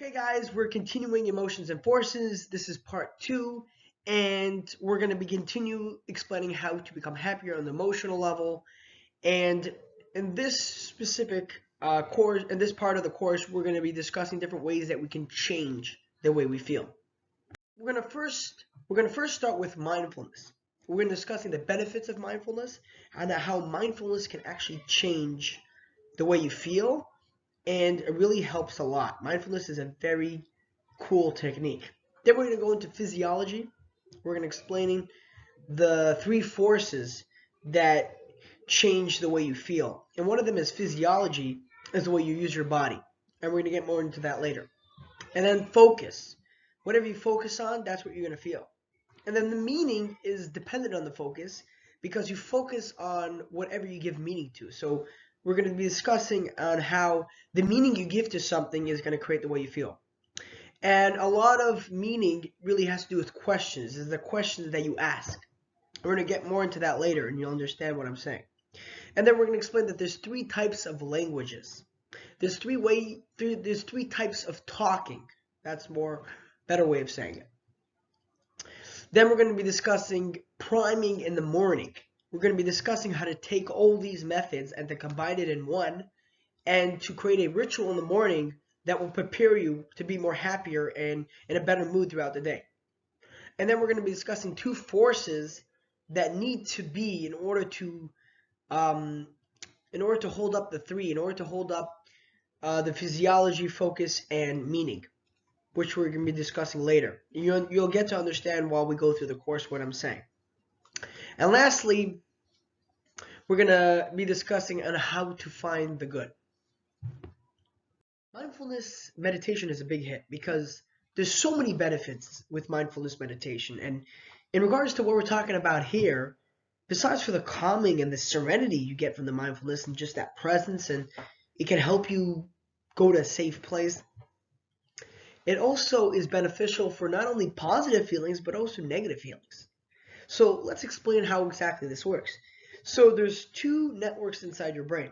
Okay, guys, we're continuing emotions and forces. This is part 2, and we're going to be continue explaining how to become happier on the emotional level. And in this specific course, in this part of the course, we're going to be discussing different ways that we can change the way we feel. We're going to first start with mindfulness. We're going to be discussing the benefits of mindfulness and how mindfulness can actually change the way you feel, and it really helps a lot. Mindfulness is a very cool technique. Then we're going to go into physiology. We're going to explaining the 3 forces that change the way you feel. And one of them is physiology, is the way you use your body. And we're going to get more into that later. And then focus. Whatever you focus on, that's what you're going to feel. And then the meaning is dependent on the focus, because you focus on whatever you give meaning to. So we're going to be discussing on how the meaning you give to something is going to create the way you feel. And a lot of meaning really has to do with questions. It's the questions that you ask. We're going to get more into that later, and you'll understand what I'm saying. And then we're going to explain that there's 3 types of languages. There's 3 types of talking. That's better way of saying it. Then we're going to be discussing priming in the morning. We're going to be discussing how to take all these methods and to combine it in one, and to create a ritual in the morning that will prepare you to be more happier and in a better mood throughout the day. And then we're going to be discussing 2 forces that need to be in order to hold up the 3, in order to hold up the physiology, focus, and meaning, which we're going to be discussing later. You'll get to understand while we go through the course what I'm saying. And lastly, we're going to be discussing on how to find the good. Mindfulness meditation is a big hit because there's so many benefits with mindfulness meditation. And in regards to what we're talking about here, besides for the calming and the serenity you get from the mindfulness and just that presence, and it can help you go to a safe place, it also is beneficial for not only positive feelings but also negative feelings. So let's explain how exactly this works. So there's 2 networks inside your brain.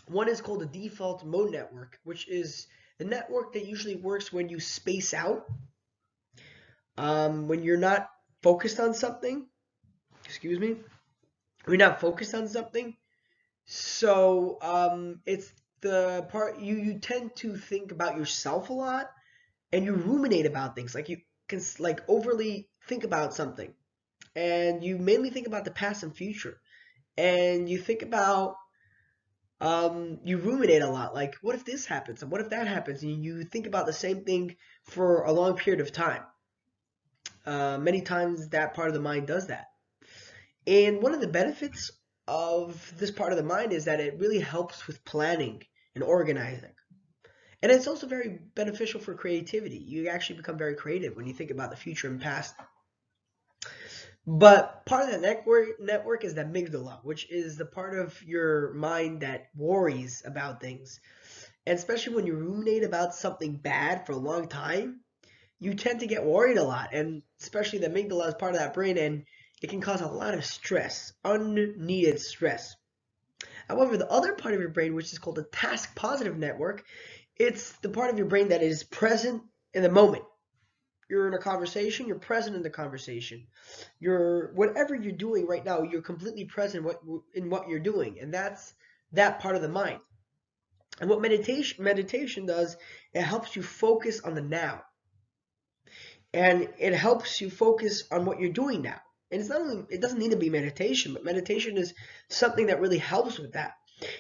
One is called the default mode network, which is the network that usually works when you space out, when you're not focused on something. When you're not focused on something. So it's the part you tend to think about yourself a lot, and you ruminate about things. Like you can overly think about something, and you mainly think about the past and future, and you think about you ruminate a lot. Like, what if this happens and what if that happens, and you think about the same thing for a long period of time. Many times that part of the mind does that, and one of the benefits of this part of the mind is that it really helps with planning and organizing. And it's also very beneficial for creativity. You actually become very creative when you think about the future and past. But part of that network is the amygdala, which is the part of your mind that worries about things. And especially when you ruminate about something bad for a long time, you tend to get worried a lot. And especially the amygdala is part of that brain, and it can cause a lot of stress, unneeded stress. However, the other part of your brain, which is called the task positive network, it's the part of your brain that is present in the moment. You're in a conversation, you're present in the conversation. Whatever you're doing right now, you're completely present in what you're doing, and that's that part of the mind. And what meditation does, it helps you focus on the now. And it helps you focus on what you're doing now. And it doesn't need to be meditation, but meditation is something that really helps with that.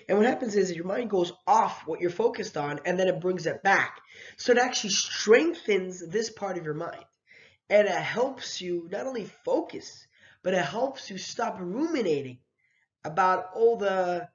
And what happens is your mind goes off what you're focused on, and then it brings it back. So it actually strengthens this part of your mind. And it helps you not only focus, but it helps you stop ruminating about all the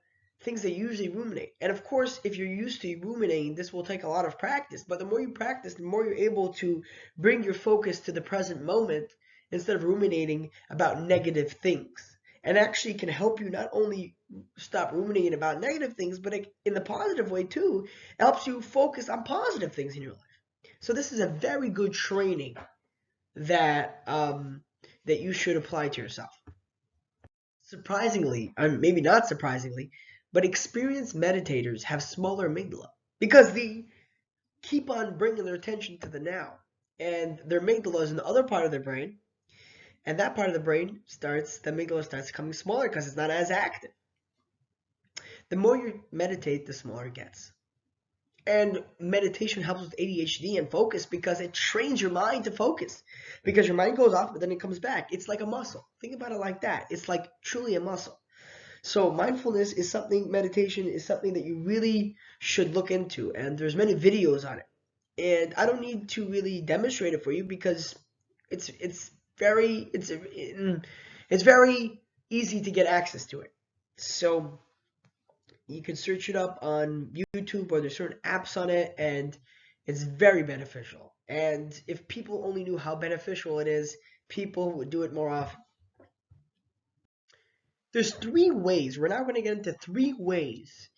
things that you usually ruminate. And of course, if you're used to ruminating, this will take a lot of practice. But the more you practice, the more you're able to bring your focus to the present moment instead of ruminating about negative things. And actually can help you not only stop ruminating about negative things, but in the positive way too, it helps you focus on positive things in your life. So this is a very good training that you should apply to yourself. Surprisingly, maybe not surprisingly, but experienced meditators have smaller amygdala, because keep on bringing their attention to the now. And their amygdala is in the other part of their brain. And that part of the brain the amygdala starts becoming smaller because it's not as active. The more you meditate, the smaller it gets. And meditation helps with ADHD and focus because it trains your mind to focus. Because your mind goes off, but then it comes back. It's like a muscle. Think about it like that. It's like truly a muscle. So mindfulness is something, meditation is something that you really should look into. And there's many videos on it. And I don't need to really demonstrate it for you because it's very easy to get access to it. So you can search it up on YouTube, or there's certain apps on it, and it's very beneficial. And if people only knew how beneficial it is, people would do it more often. There's 3 ways. We're now going to get into 3 ways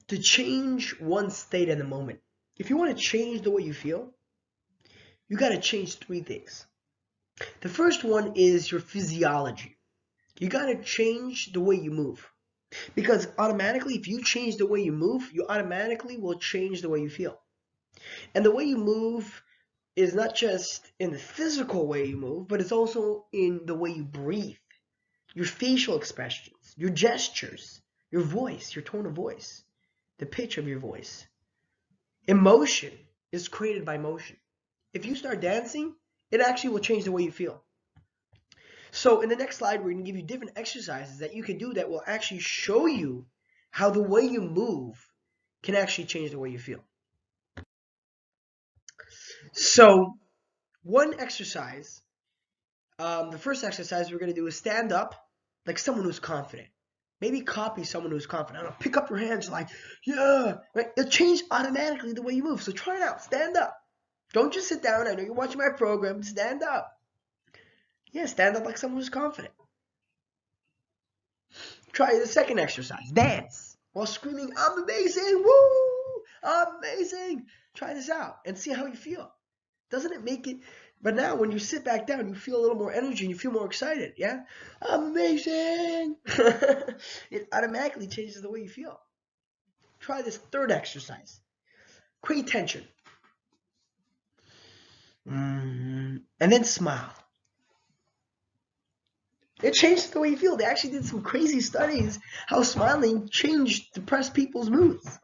to change one state in the moment. If you want to change the way you feel, you got to change 3 things. The first one is your physiology. You got to change the way you move. Because automatically, if you change the way you move, you automatically will change the way you feel. And the way you move is not just in the physical way you move, but it's also in the way you breathe, your facial expressions, your gestures, your voice, your tone of voice, the pitch of your voice. Emotion is created by motion. If you start dancing, it actually will change the way you feel. So in the next slide, we're going to give you different exercises that you can do that will actually show you how the way you move can actually change the way you feel. So one exercise, the first exercise we're going to do is stand up like someone who's confident. Maybe copy someone who's confident. I don't know, pick up your hands like, yeah, right? It'll change automatically the way you move. So try it out. Stand up. Don't just sit down. I know you're watching my program. Stand up. Yeah, stand up like someone who's confident. Try the second exercise. Dance while screaming, I'm amazing. Woo! I'm amazing. Try this out and see how you feel. Doesn't it make it? But now when you sit back down, you feel a little more energy and you feel more excited. Yeah? I'm amazing. It automatically changes the way you feel. Try this third exercise. Create tension. And then smile. It changes the way you feel. They actually did some crazy studies how smiling changed depressed people's moods.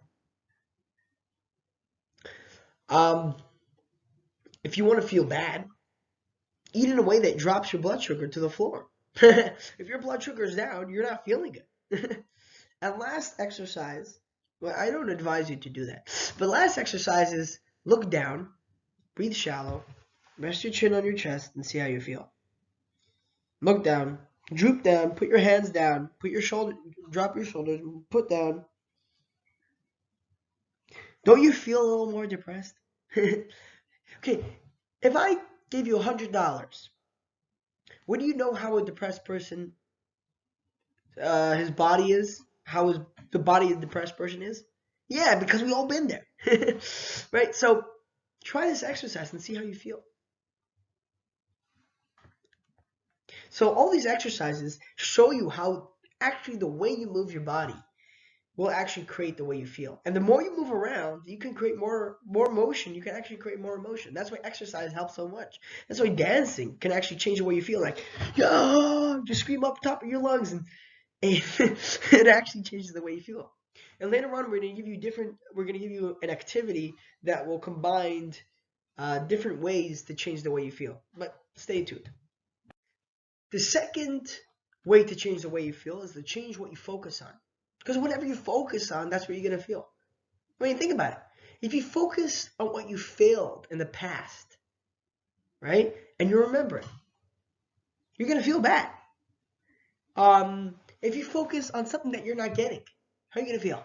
If you want to feel bad, eat in a way that drops your blood sugar to the floor. If your blood sugar is down, you're not feeling good. And last exercise, well, I don't advise you to do that. But last exercise is look down, breathe shallow, rest your chin on your chest, and see how you feel. Look down, droop down, put your hands down, drop your shoulders, put down. Don't you feel a little more depressed? Okay, if I gave you $100, would you know how a depressed person, his body is? How the body of a depressed person is? Yeah, because we all been there. Right? So try this exercise and see how you feel. So all these exercises show you how actually the way you move your body will actually create the way you feel. And the more you move around, you can create more motion. You can actually create more emotion. That's why exercise helps so much. That's why dancing can actually change the way you feel. Like, yeah, just scream up top of your lungs, and it actually changes the way you feel. And later on, we're going to give you an activity that will combine different ways to change the way you feel. But stay tuned. The second way to change the way you feel is to change what you focus on. Because whatever you focus on, that's what you're going to feel. I mean, think about it. If you focus on what you failed in the past, right, and you remember it, you're going to feel bad. If you focus on something that you're not getting, how are you going to feel?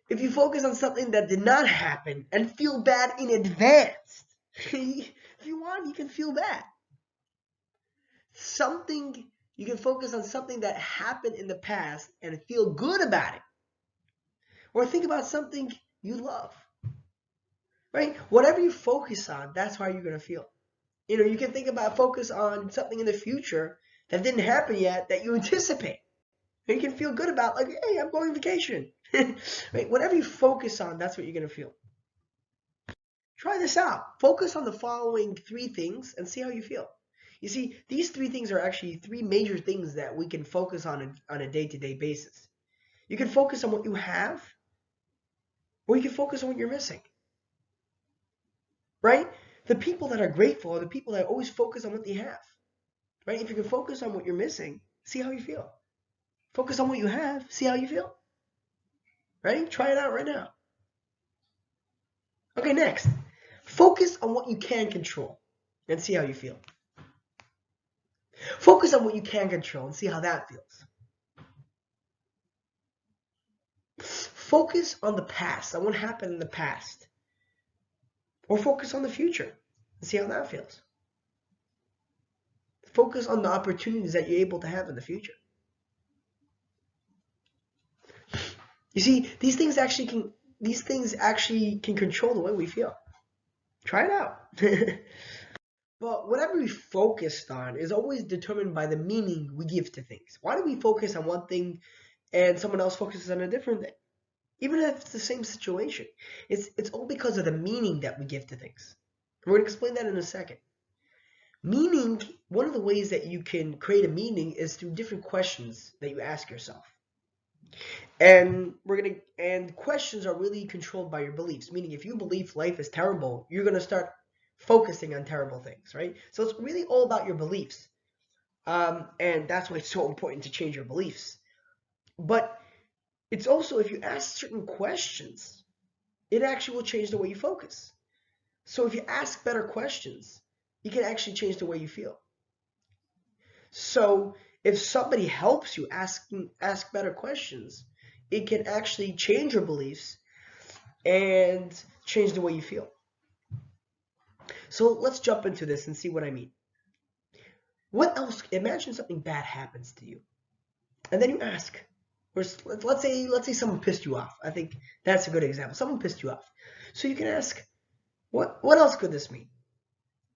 If you focus on something that did not happen and feel bad in advance, if you want, you can feel bad. You can focus on something that happened in the past and feel good about it. Or think about something you love. Right? Whatever you focus on, that's how you're going to feel. You can focus on something in the future that didn't happen yet that you anticipate. And you can feel good about, like, hey, I'm going on vacation. Right? Whatever you focus on, that's what you're going to feel. Try this out. Focus on the following 3 things and see how you feel. You see, these 3 things are actually 3 major things that we can focus on a day-to-day basis. You can focus on what you have, or you can focus on what you're missing. Right? The people that are grateful are the people that always focus on what they have. Right? If you can focus on what you're missing, see how you feel. Focus on what you have, see how you feel. Right? Try it out right now. Okay, next. Focus on what you can control and see how you feel. Focus on what you can control and see how that feels. Focus on the past, on what happened in the past. Or focus on the future and see how that feels. Focus on the opportunities that you're able to have in the future. You see, these things actually can control the way we feel. Try it out. But whatever we focused on is always determined by the meaning we give to things. Why do we focus on one thing and someone else focuses on a different thing? Even if it's the same situation. It's all because of the meaning that we give to things. We're going to explain that in a second. Meaning, one of the ways that you can create a meaning is through different questions that you ask yourself. And questions are really controlled by your beliefs. Meaning, if you believe life is terrible, you're going to start focusing on terrible things, right? So it's really all about your beliefs. And that's why it's so important to change your beliefs. But it's also, if you ask certain questions, it actually will change the way you focus. So if you ask better questions, you can actually change the way you feel. So if somebody helps you ask better questions, it can actually change your beliefs and change the way you feel. So let's jump into this and see what I mean. What else? Imagine something bad happens to you, and then you ask, or let's say someone pissed you off. I think that's a good example. Someone pissed you off, so you can ask, what else could this mean?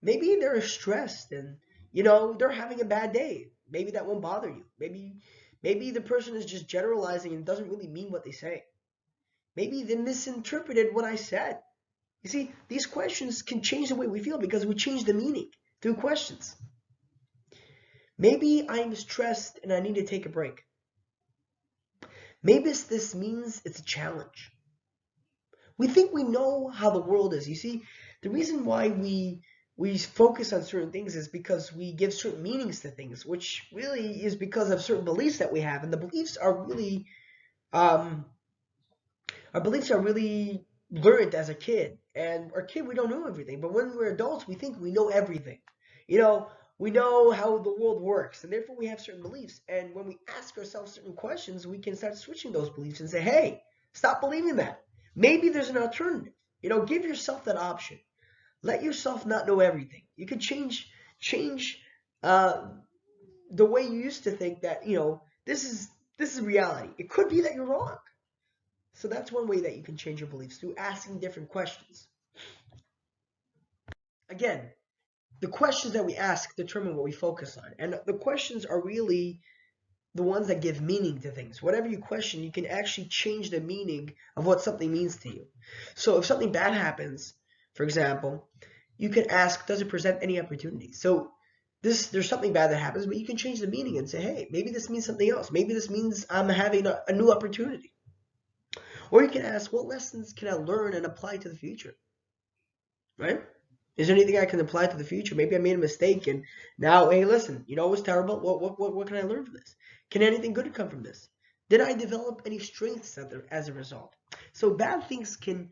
Maybe they're stressed and they're having a bad day. Maybe that won't bother you. Maybe the person is just generalizing and doesn't really mean what they say. Maybe they misinterpreted what I said. You see, these questions can change the way we feel because we change the meaning through questions. Maybe I'm stressed and I need to take a break. Maybe this means it's a challenge. We think we know how the world is. You see, the reason why we focus on certain things is because we give certain meanings to things, which really is because of certain beliefs that we have. And the beliefs are really, our beliefs are really learned as a kid. And our kid, we don't know everything. But when we're adults, we think we know everything. We know how the world works, and therefore we have certain beliefs. And when we ask ourselves certain questions, we can start switching those beliefs and say, hey, stop believing that. Maybe there's an alternative. Give yourself that option. Let yourself not know everything. You could change the way you used to think that, this is reality. It could be that you're wrong. So that's one way that you can change your beliefs, through asking different questions. Again, the questions that we ask determine what we focus on. And the questions are really the ones that give meaning to things. Whatever you question, you can actually change the meaning of what something means to you. So if something bad happens, for example, you can ask, does it present any opportunities? So there's something bad that happens, but you can change the meaning and say, hey, maybe this means something else. Maybe this means I'm having a new opportunity. Or you can ask, what lessons can I learn and apply to the future? Right? Is there anything I can apply to the future? Maybe I made a mistake and now, hey, listen, it was terrible. What can I learn from this? Can anything good come from this? Did I develop any strengths as a result? So bad things can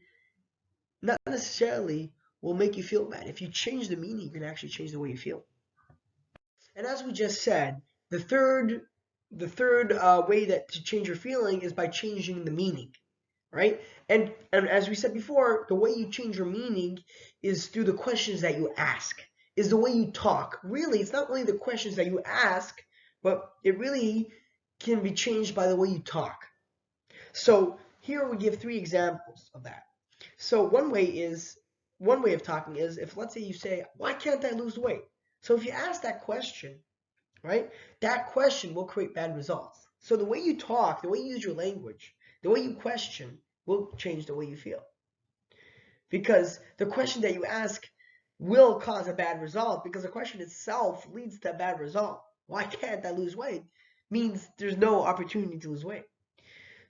not necessarily will make you feel bad. If you change the meaning, you can actually change the way you feel. And as we just said, the third way that to change your feeling is by changing the meaning, right? And as we said before, the way you change your meaning is through the questions that you ask, is the way you talk. Really, it's not only the questions that you ask, but it really can be changed by the way you talk. So here we give 3 examples of that. So one way of talking is, if let's say you say, why can't I lose weight? So if you ask that question, right, that question will create bad results. So the way you talk, the way you use your language, The way you question will change the way you feel. Because the question that you ask will cause a bad result, because the question itself leads to a bad result. Why can't I lose weight? Means there's no opportunity to lose weight.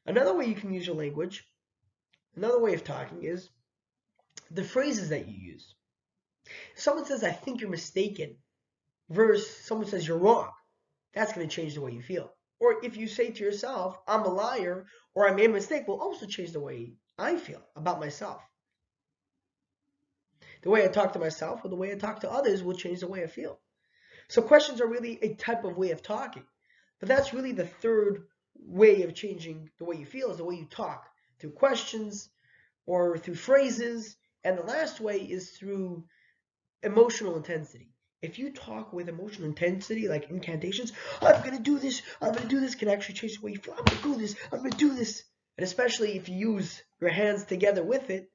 Another way you can use your language, another way of talking, is the phrases that you use. If someone says, I think you're mistaken, versus someone says you're wrong, that's going to change the way you feel. Or if you say to yourself, I'm a liar, or I made a mistake, will also change the way I feel about myself. The way I talk to myself or the way I talk to others will change the way I feel. So questions are really a type of way of talking. But that's really the third way of changing the way you feel, is the way you talk, through questions or through phrases. And the last way is through emotional intensity. If you talk with emotional intensity, like incantations, I'm going to do this, can actually change the way you feel. I'm going to do this, I'm going to do this. And especially if you use your hands together with it,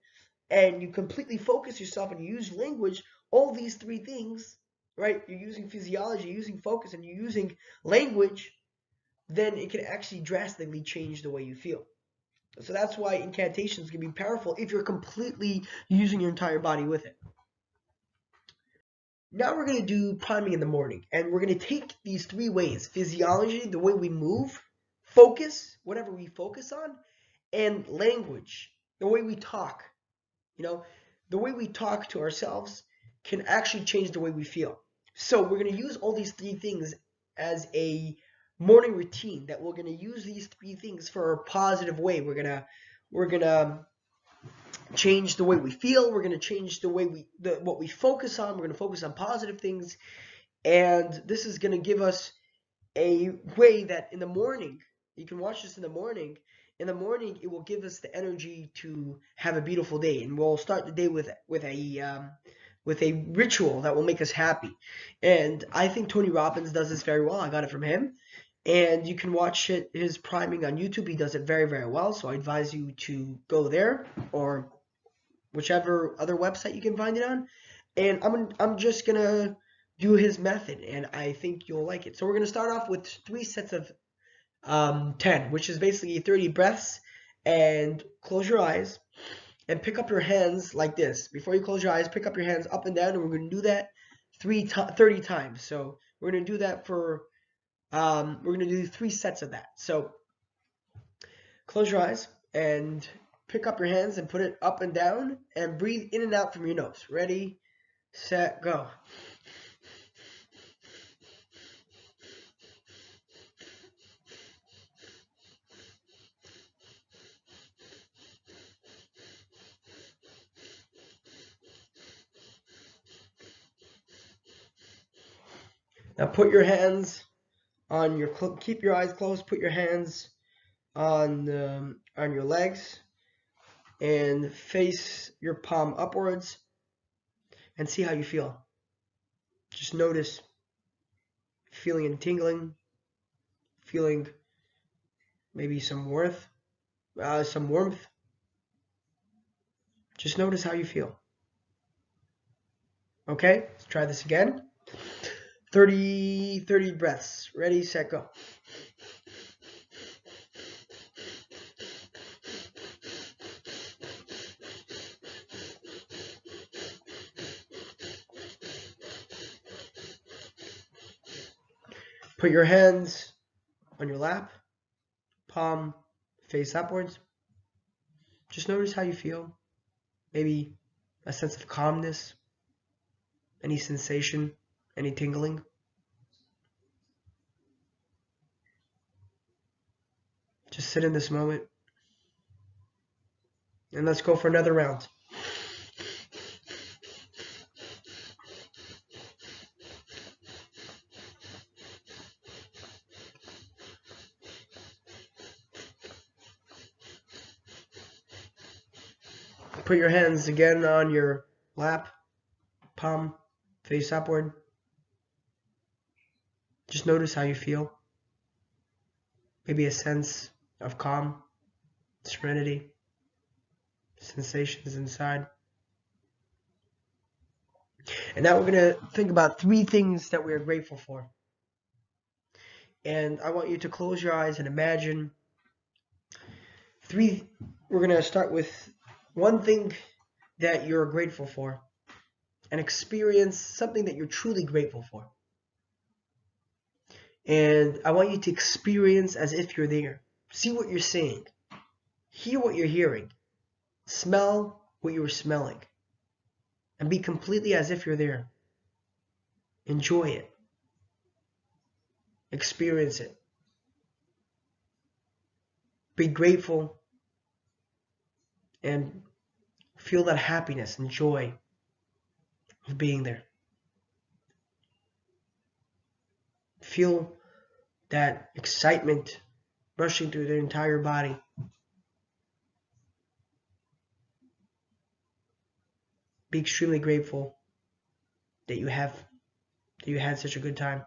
and you completely focus yourself and you use language, all these three things, right? You're using physiology, you're using focus, and you're using language, then it can actually drastically change the way you feel. So that's why incantations can be powerful if you're completely using your entire body with it. Now we're going to do priming in the morning, and we're going to take these three ways: physiology, the way we move, focus, whatever we focus on, and language, the way we talk. The way we talk to ourselves can actually change the way we feel. So we're going to use all these three things as a morning routine, that we're going to use these three things for a positive way. We're going to change the way we feel. We're going to change the way what we focus on. We're going to focus on positive things. And this is going to give us a way that in the morning, you can watch this in the morning. In the morning, it will give us the energy to have a beautiful day, and we'll start the day with a ritual that will make us happy. And I think Tony Robbins does this very well. I got it from him, and you can watch his priming on YouTube. He does it very, very well. So I advise you to go there, or whichever other website you can find it on. And I'm just gonna do his method, and I think you'll like it. So we're gonna start off with 3 sets of 10, which is basically 30 breaths, and close your eyes and pick up your hands like this. Before you close your eyes, pick up your hands up and down, and we're going to do that 30 times. So we're going to do that we're going to do 3 sets of that. So close your eyes and pick up your hands and put it up and down, and breathe in and out from your nose. Ready, set, go. Now put your hands on keep your eyes closed. Put your hands on your legs and face your palm upwards, and see how you feel. Just notice feeling and tingling, feeling maybe some warmth. Just notice how you feel. Okay, let's try this again. 30 breaths. Ready, set, go. Put your hands on your lap, palm face upwards. Just notice how you feel. Maybe a sense of calmness, any sensation, any tingling. Just sit in this moment, and let's go for another round. Put your hands again on your lap, palm face upward. Just notice how you feel. Maybe a sense of calm, serenity, sensations inside. And now we're going to think about 3 things that we are grateful for. And I want you to close your eyes and imagine We're going to start with one thing that you're grateful for, and experience something that you're truly grateful for. And I want you to experience as if you're there. See what you're seeing. Hear what you're hearing. Smell what you were smelling. And be completely as if you're there. Enjoy it. Experience it. Be grateful and feel that happiness and joy of being there. Feel that excitement rushing through the entire body. Be extremely grateful that you had such a good time.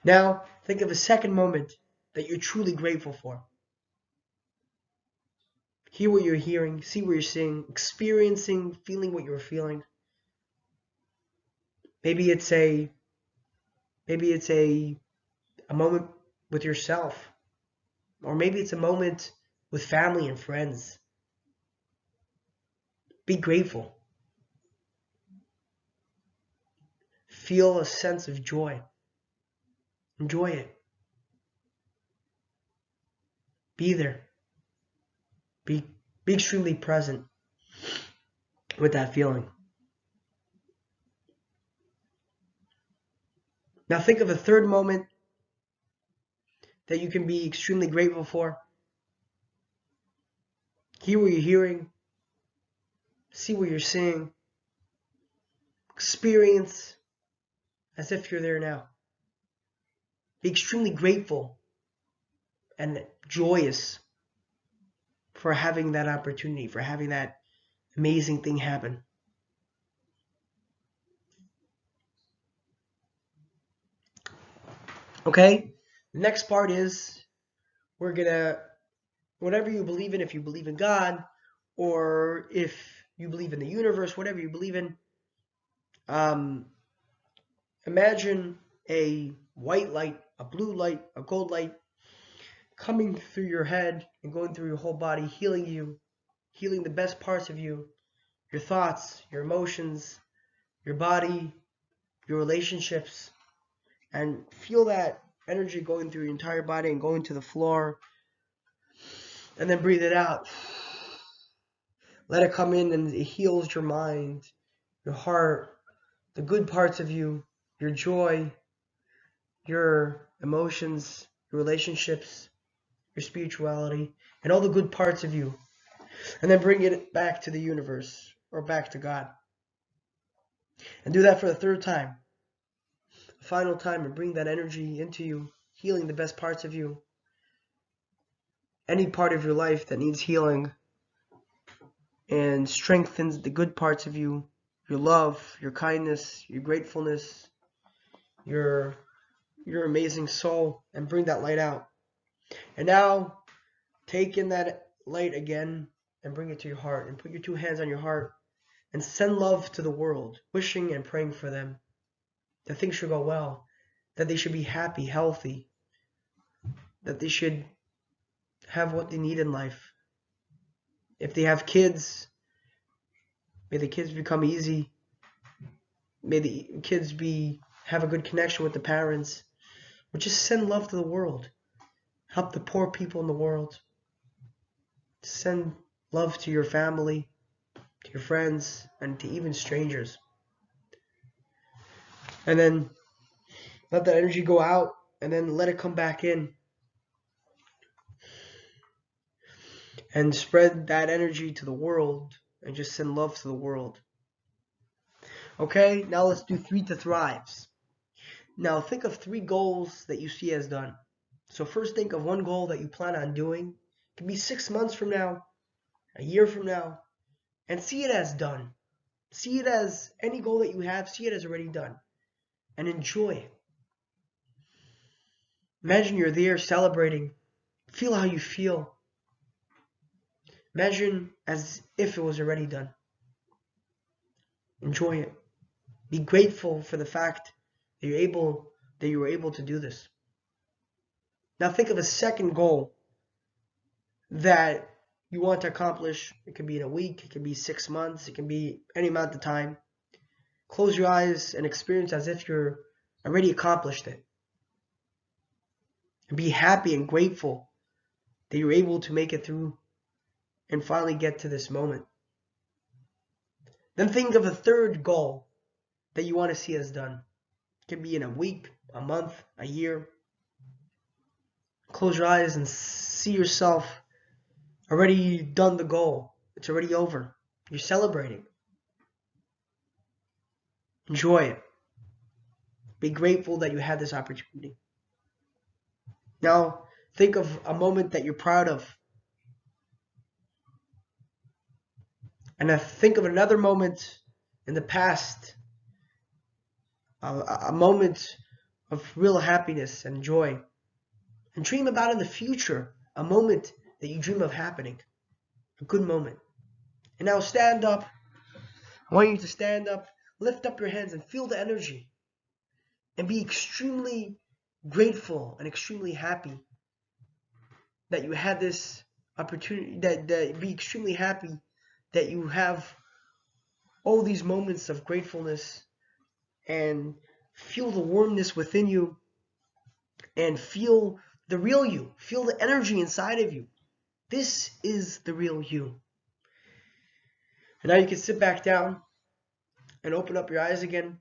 Now, think of a second moment that you're truly grateful for. Hear what you're hearing, see what you're seeing, experiencing, feeling what you're feeling. Maybe it's a moment with yourself, or maybe it's a moment with family and friends. Be grateful. Feel a sense of joy. Enjoy it. Be there. Be extremely present with that feeling. Now think of a third moment that you can be extremely grateful for. Hear what you're hearing. See what you're seeing. Experience as if you're there now. Be extremely grateful and joyous for having that opportunity, for having that amazing thing happen. Okay? The next part is we're gonna, whatever you believe in, if you believe in God, or if you believe in the universe, whatever you believe in, imagine a white light, a blue light, a gold light coming through your head and going through your whole body, healing you, healing the best parts of you, your thoughts, your emotions, your body, your relationships, and feel that energy going through your entire body and going to the floor, and then breathe it out. Let it come in, and it heals your mind, your heart, the good parts of you, your joy, your emotions, your relationships, your spirituality, and all the good parts of you. And then bring it back to the universe or back to God. And do that for the third time, a final time, and bring that energy into you, healing the best parts of you. Any part of your life that needs healing, and strengthens the good parts of you, your love, your kindness, your gratefulness, your amazing soul, and bring that light out. And now take in that light again and bring it to your heart, and put your two hands on your heart and send love to the world, wishing and praying for them that things should go well, that they should be happy, healthy, that they should have what they need in life. If they have kids, may the kids become easy. May the kids have a good connection with the parents. Or just send love to the world. Help the poor people in the world. Send love to your family, to your friends, and to even strangers. And then let that energy go out, and then let it come back in. And spread that energy to the world, and just send love to the world. Okay, now let's do 3 to thrives. Now think of 3 goals that you see as done. So first think of one goal that you plan on doing. It can be 6 months from now, a year from now, and see it as done. See it as any goal that you have, see it as already done. And enjoy it. Imagine you're there celebrating. Feel how you feel. Imagine as if it was already done. Enjoy it. Be grateful for the fact that you were able to do this. Now think of a second goal that you want to accomplish. It can be in a week, it can be 6 months, it can be any amount of time. Close your eyes and experience as if you're already accomplished it. And be happy and grateful that you're able to make it through and finally get to this moment. Then think of a third goal that you want to see us done. It can be in a week, a month, a year. Close your eyes and see yourself already done the goal. It's already over. You're celebrating. Enjoy it. Be grateful that you had this opportunity. Now, think of a moment that you're proud of. And think of another moment in the past, a moment of real happiness and joy. And dream about in the future, a moment that you dream of happening. A good moment. And now stand up. I want you to stand up, lift up your hands and feel the energy. And be extremely grateful and extremely happy that you had this opportunity, that be extremely happy that you have all these moments of gratefulness, and feel the warmness within you, and feel the real you, feel the energy inside of you. This is the real you. And now you can sit back down and open up your eyes again.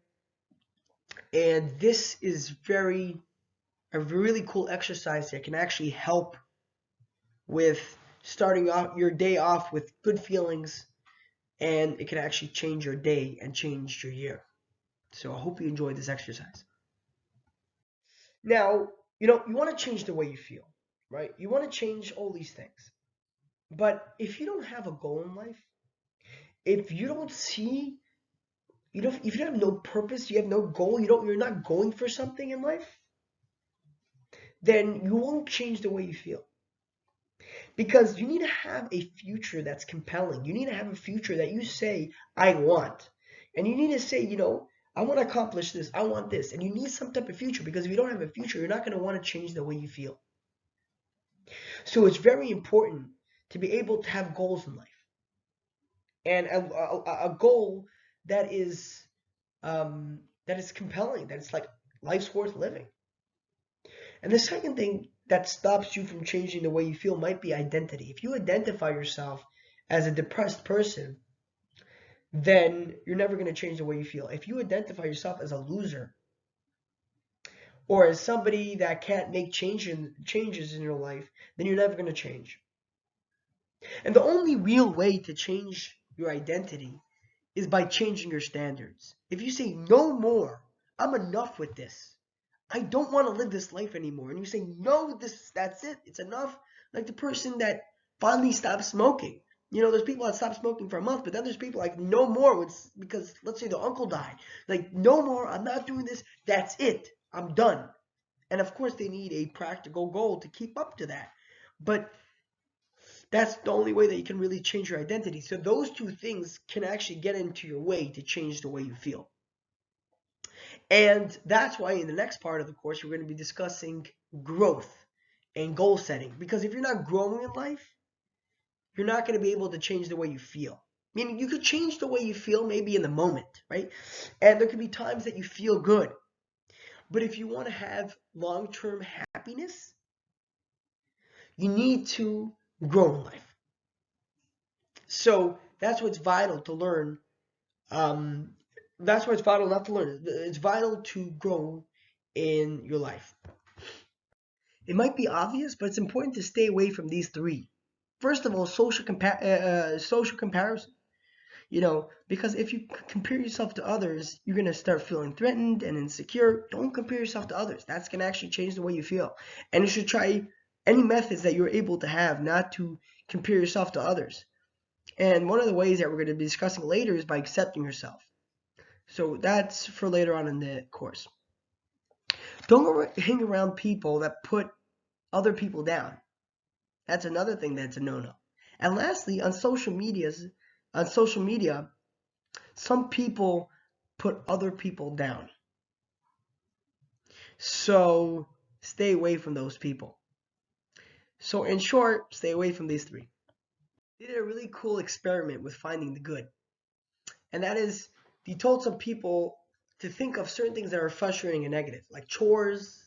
And this is a really cool exercise that can actually help with starting off your day off with good feelings, and it can actually change your day and change your year. So I hope you enjoyed this exercise. Now, you want to change the way you feel, right? You want to change all these things. But if you don't have a goal in life, if you don't see, if you have no purpose, you have no goal, you're not going for something in life, then you won't change the way you feel. Because you need to have a future that's compelling. You need to have a future that you say, I want. And you need to say, I want to accomplish this. I want this. And you need some type of future, because if you don't have a future, you're not going to want to change the way you feel. So it's very important to be able to have goals in life. And a goal that is compelling, that it's like life's worth living. And the second thing that stops you from changing the way you feel might be identity. If you identify yourself as a depressed person, then you're never going to change the way you feel. If you identify yourself as a loser, or as somebody that can't make changes in your life, then you're never going to change. And the only real way to change your identity is by changing your standards. If you say, no more, I'm enough with this, I don't want to live this life anymore, and you say, no, that's it, it's enough. Like the person that finally stops smoking. There's people that stop smoking for a month, but then there's people like, no more, because let's say the uncle died. Like, no more, I'm not doing this, that's it, I'm done. And of course they need a practical goal to keep up to that. But that's the only way that you can really change your identity. So those two things can actually get into your way to change the way you feel. And that's why in the next part of the course, we're going to be discussing growth and goal setting. Because if you're not growing in life, you're not going to be able to change the way you feel. Meaning you could change the way you feel maybe in the moment, right? And there could be times that you feel good. But if you want to have long-term happiness, you need to grow in life. So that's what's vital to learn. That's why it's vital not to learn. It's vital to grow in your life. It might be obvious, but it's important to stay away from these three. First of all, social comparison. Because if you compare yourself to others, you're going to start feeling threatened and insecure. Don't compare yourself to others. That's going to actually change the way you feel. And you should try any methods that you're able to have not to compare yourself to others. And one of the ways that we're going to be discussing later is by accepting yourself. So that's for later on in the course. Don't hang around people that put other people down. That's another thing that's a no-no. And lastly, on social media, some people put other people down. So stay away from those people. So in short, stay away from these three. They did a really cool experiment with finding the good. And that is, they told some people to think of certain things that are frustrating and negative, like chores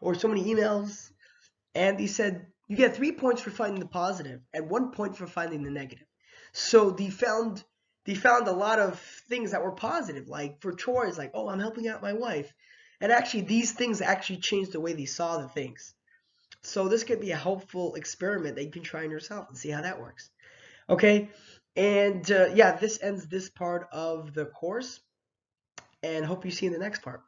or so many emails. And he said, you get 3 points for finding the positive and 1 point for finding the negative. So they found a lot of things that were positive, like for chores, like, oh, I'm helping out my wife. And actually, these things actually changed the way they saw the things. So this could be a helpful experiment that you can try on yourself and see how that works. Okay, and yeah, this ends this part of the course, and hope you see you in the next part.